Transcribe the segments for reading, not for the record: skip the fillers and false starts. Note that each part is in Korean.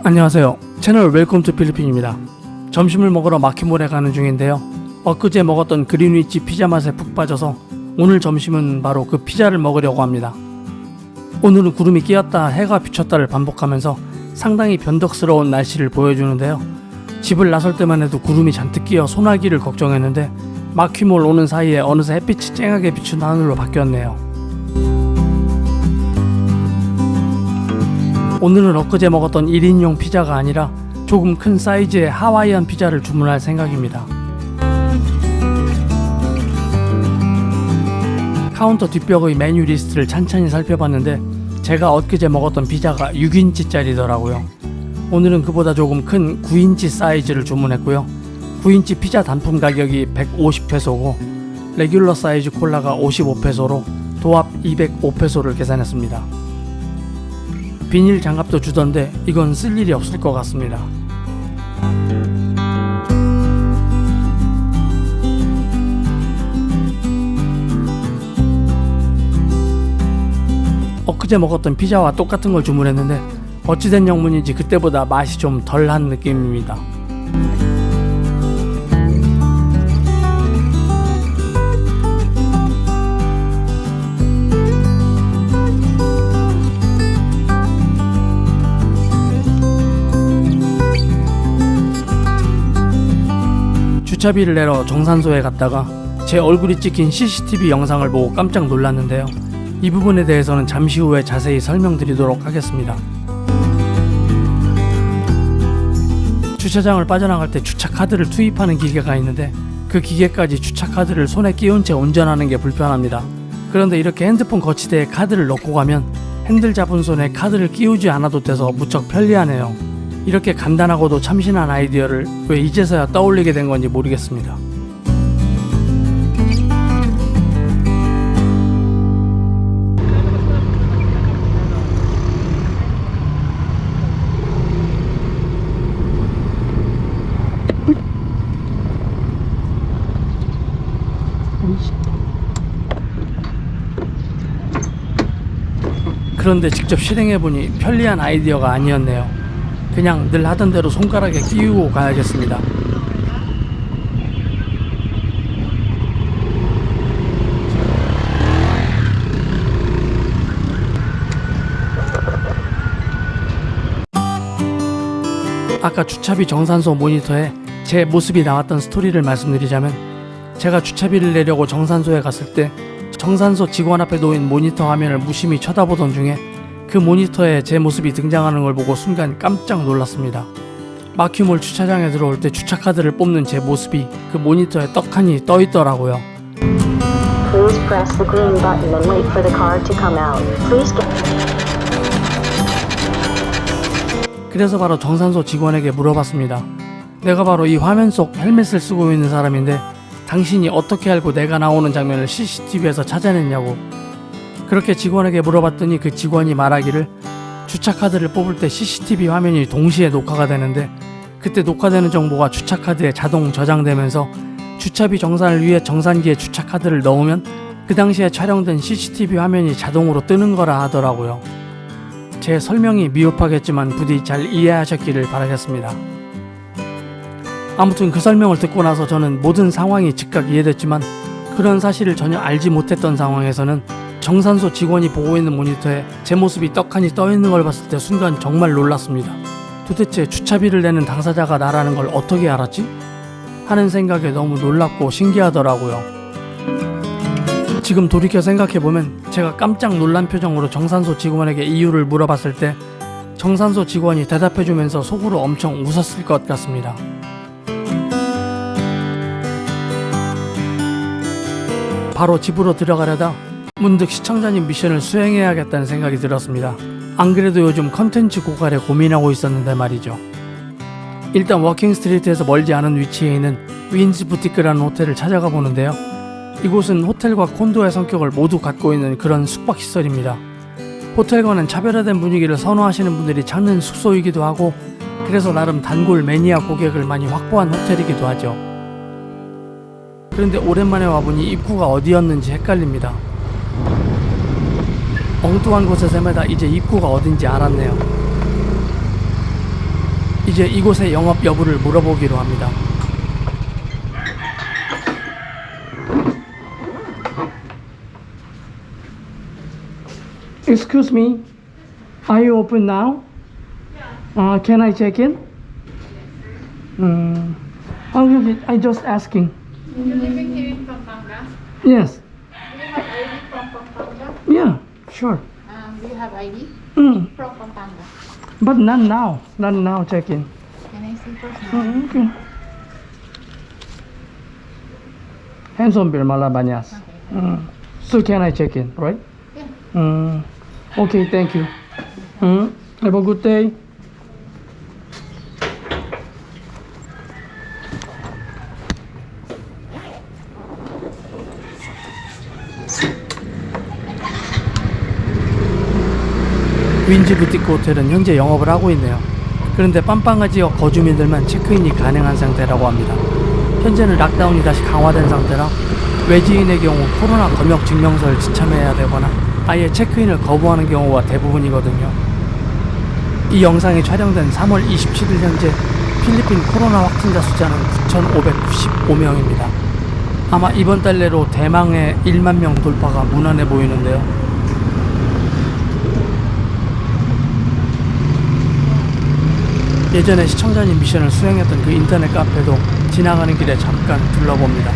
안녕하세요. 채널 웰컴 투 필리핀입니다. 점심을 먹으러 마키몰에 가는 중인데요. 엊그제 먹었던 그린위치 피자 맛에 푹 빠져서 오늘 점심은 바로 그 피자를 먹으려고 합니다. 오늘은 구름이 끼었다 해가 비쳤다를 반복하면서 상당히 변덕스러운 날씨를 보여주는데요. 집을 나설 때만 해도 구름이 잔뜩 끼어 소나기를 걱정했는데 마키몰 오는 사이에 어느새 햇빛이 쨍하게 비춘 하늘로 바뀌었네요. 오늘은 엊그제 먹었던 1인용 피자가 아니라 조금 큰 사이즈의 하와이안 피자를 주문할 생각입니다. 카운터 뒷벽의 메뉴 리스트를 찬찬히 살펴봤는데 제가 엊그제 먹었던 피자가 6인치짜리더라고요. 오늘은 그보다 조금 큰 9인치 사이즈를 주문했고요. 9인치 피자 단품 가격이 150페소고 레귤러 사이즈 콜라가 55페소로 도합 205페소를 계산했습니다. 비닐 장갑도 주던데 이건 쓸 일이 없을 것 같습니다. 엊그제 먹었던 피자와 똑같은 걸 주문했는데 어찌된 영문인지 그때보다 맛이 좀 덜한 느낌입니다. 주차비를 내러 정산소에 갔다가 제 얼굴이 찍힌 CCTV 영상을 보고 깜짝 놀랐는데요. 이 부분에 대해서는 잠시 후에 자세히 설명드리도록 하겠습니다. 주차장을 빠져나갈 때 주차카드를 투입하는 기계가 있는데 그 기계까지 주차카드를 손에 끼운 채 운전하는 게 불편합니다. 그런데 이렇게 핸드폰 거치대에 카드를 넣고 가면 핸들 잡은 손에 카드를 끼우지 않아도 돼서 무척 편리하네요. 이렇게 간단하고도 참신한 아이디어를 왜 이제서야 떠올리게 된 건지 모르겠습니다. 그런데 직접 실행해보니 편리한 아이디어가 아니었네요. 그냥 늘 하던 대로 손가락에 끼우고 가야겠습니다. 아까 주차비 정산소 모니터에 제 모습이 나왔던 스토리를 말씀드리자면 제가 주차비를 내려고 정산소에 갔을 때 정산소 직원 앞에 놓인 모니터 화면을 무심히 쳐다보던 중에 그 모니터에 제 모습이 등장하는 걸 보고 순간 깜짝 놀랐습니다. 마키몰 주차장에 들어올 때 주차카드를 뽑는 제 모습이 그 모니터에 떡하니 떠있더라고요. Please press the green button and wait for the car to come out. Please get... 그래서 바로 정산소 직원에게 물어봤습니다. 내가 바로 이 화면 속 헬멧을 쓰고 있는 사람인데 당신이 어떻게 알고 내가 나오는 장면을 CCTV에서 찾아냈냐고. 그렇게 직원에게 물어봤더니 그 직원이 말하기를 주차카드를 뽑을 때 CCTV 화면이 동시에 녹화가 되는데 그때 녹화되는 정보가 주차카드에 자동 저장되면서 주차비 정산을 위해 정산기에 주차카드를 넣으면 그 당시에 촬영된 CCTV 화면이 자동으로 뜨는 거라 하더라고요. 제 설명이 미흡하겠지만 부디 잘 이해하셨기를 바라겠습니다. 아무튼 그 설명을 듣고 나서 저는 모든 상황이 즉각 이해됐지만 그런 사실을 전혀 알지 못했던 상황에서는 정산소 직원이 보고 있는 모니터에 제 모습이 떡하니 떠있는 걸 봤을 때 순간 정말 놀랐습니다. 도대체 주차비를 내는 당사자가 나라는 걸 어떻게 알았지? 하는 생각에 너무 놀랍고 신기하더라고요. 지금 돌이켜 생각해보면 제가 깜짝 놀란 표정으로 정산소 직원에게 이유를 물어봤을 때 정산소 직원이 대답해주면서 속으로 엄청 웃었을 것 같습니다. 바로 집으로 들어가려다 문득 시청자님 미션을 수행해야겠다는 생각이 들었습니다. 안 그래도 요즘 컨텐츠 고갈에 고민하고 있었는데 말이죠. 일단 워킹 스트리트에서 멀지 않은 위치에 있는 윈즈 부티크라는 호텔을 찾아가 보는데요. 이곳은 호텔과 콘도의 성격을 모두 갖고 있는 그런 숙박시설입니다. 호텔과는 차별화된 분위기를 선호하시는 분들이 찾는 숙소이기도 하고 그래서 나름 단골 매니아 고객을 많이 확보한 호텔이기도 하죠. 그런데 오랜만에 와보니 입구가 어디였는지 헷갈립니다. 엉뚱한 곳에 헤매다 이제 입구가 어딘지 알았네요. 이제 이곳의 영업 여부를 물어보기로 합니다. Excuse me, are you open now? Can I check in? Okay, I just asking. You living here in Pampanga? Yes. Do you have ID from Pampanga? Yeah, sure. Do you have ID Mm. from Pampanga? But not now. Not now check in. Can I see first? Okay. Handsome bill Malabanyas. So can I check in, right? Yeah. Okay, thank you. Have a good day. 윈지 부티크 호텔은 현재 영업을 하고 있네요. 그런데 빰빵가 지역 거주민들만 체크인이 가능한 상태라고 합니다. 현재는 락다운이 다시 강화된 상태라 외지인의 경우 코로나 검역 증명서를 지참해야 되거나 아예 체크인을 거부하는 경우가 대부분이거든요. 이 영상이 촬영된 3월 27일 현재 필리핀 코로나 확진자 숫자는 9,595명입니다. 아마 이번 달 내로 대망의 1만 명 돌파가 무난해 보이는데요. 예전에 시청자님 미션을 수행했던 그 인터넷 카페도 지나가는 길에 잠깐 둘러봅니다.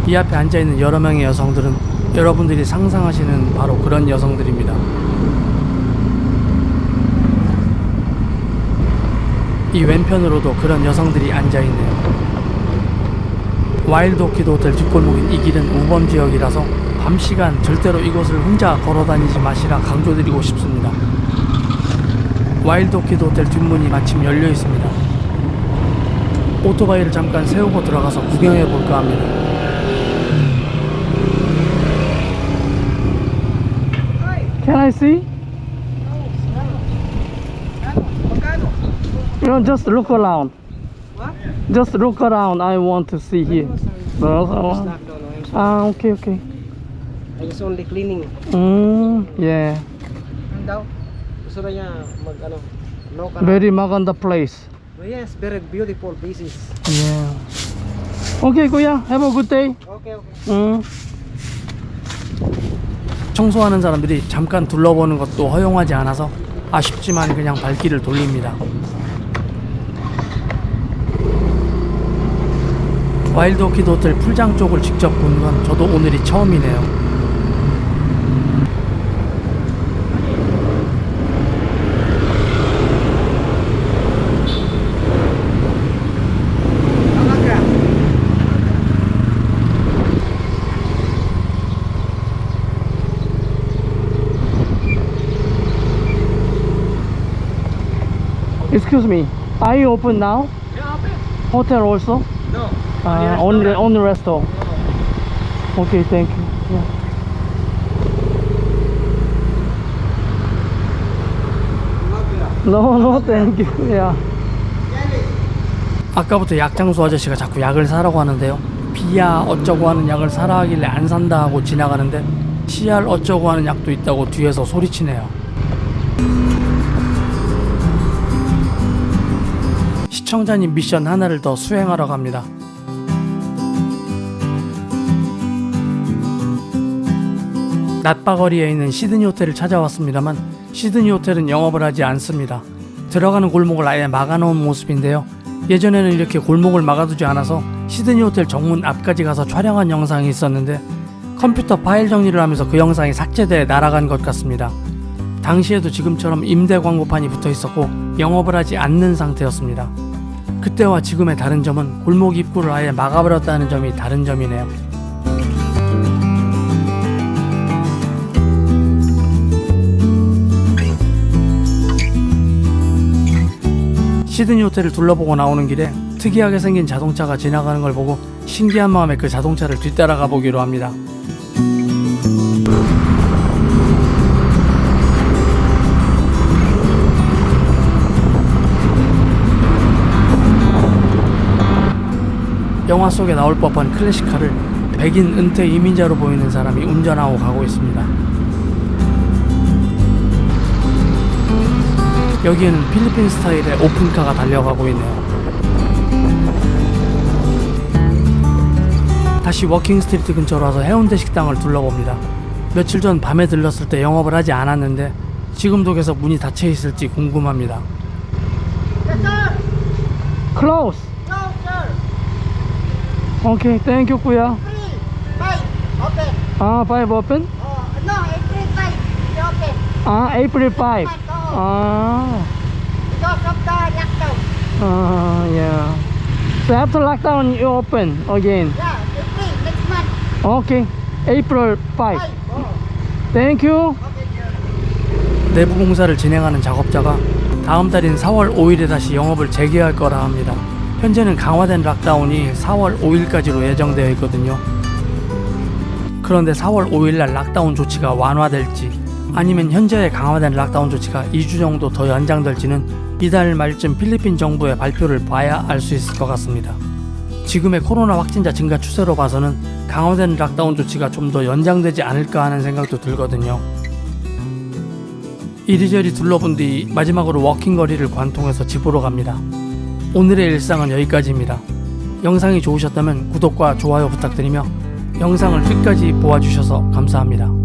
이 앞에 앉아있는 여러 명의 여성들은 여러분들이 상상하시는 바로 그런 여성들입니다. 이 왼편으로도 그런 여성들이 앉아있네요. 와일드 오키드 호텔 뒷골목인 이 길은 우범 지역이라서 밤 시간 절대로 이곳을 혼자 걸어다니지 마시라 강조드리고 싶습니다. 와일드 오키드 호텔 뒷문이 마침 열려 있습니다. 오토바이를 잠깐 세우고 들어가서 구경해 볼까 합니다. Can I see? You know, just look around. What? Just look around. I want to see here. Ah, okay, okay. I was only cleaning. Yeah. Ano daw? Gusto na niya mag ano, no ka. Very maganda place. Oh, yes, very beautiful places. Yeah. Okay, kuya. Have a good day. Okay, okay. 청소하는 사람들이 잠깐 둘러보는 것도 허용하지 않아서 아쉽지만 그냥 발길을 돌립니다. 와일드 오키드 호텔 풀장 쪽을 직접 본 건 저도 오늘이 처음이네요. Excuse me, are you open now? Yeah, open. Hotel also? No. Only restaurant. Okay, thank you. Yeah. No, thank you. Yeah. 아까부터 약장수 아저씨가 자꾸 약을 사라고 하는데요. 비야 어쩌고 하는 약을 사라 하길래 안 산다 하고 지나가는데 CR 어쩌고 하는 약도 있다고 뒤에서 소리치네요. 시청자님 미션 하나를 더 수행하러 갑니다. 낮바거리에 있는 시드니 호텔을 찾아왔습니다만 시드니 호텔은 영업을 하지 않습니다. 들어가는 골목을 아예 막아놓은 모습인데요. 예전에는 이렇게 골목을 막아두지 않아서 시드니 호텔 정문 앞까지 가서 촬영한 영상이 있었는데 컴퓨터 파일 정리를 하면서 그 영상이 삭제돼 날아간 것 같습니다. 당시에도 지금처럼 임대 광고판이 붙어 있었고 영업을 하지 않는 상태였습니다. 그때와 지금의 다른 점은 골목 입구를 아예 막아버렸다는 점이 다른 점이네요. 시드니 호텔을 둘러보고 나오는 길에 특이하게 생긴 자동차가 지나가는 걸 보고 신기한 마음에 그 자동차를 뒤따라가 보기로 합니다. 영화 속에 나올 법한 클래식카를 백인 은퇴 이민자로 보이는 사람이 운전하고 가고 있습니다. 여기에는 필리핀 스타일의 오픈카가 달려가고 있네요. 다시 워킹 스트리트 근처로 와서 해운대 식당을 둘러봅니다. 며칠 전 밤에 들렀을 때 영업을 하지 않았는데 지금도 계속 문이 닫혀 있을지 궁금합니다. Close. Okay, thank you, kuya. 5 open? No, April 5, we open. April 5. Because of the lockdown. Yeah. So after lockdown, you open again. Yeah, April, next month. Okay, April 5. 5. Oh, Thank you. okay, sir. 내부 공사를 진행하는 작업자가 다음 달인 4월 5일에 다시 영업을 재개할 거라 합니다. 현재는 강화된 락다운이 4월 5일까지로 예정되어 있거든요. 그런데 4월 5일날 락다운 조치가 완화될지 아니면 현재의 강화된 락다운 조치가 2주 정도 더 연장될지는 이달 말쯤 필리핀 정부의 발표를 봐야 알 수 있을 것 같습니다. 지금의 코로나 확진자 증가 추세로 봐서는 강화된 락다운 조치가 좀 더 연장되지 않을까 하는 생각도 들거든요. 이리저리 둘러본 뒤 마지막으로 워킹거리를 관통해서 집으로 갑니다. 오늘의 일상은 여기까지입니다. 영상이 좋으셨다면 구독과 좋아요 부탁드리며 영상을 끝까지 보아주셔서 감사합니다.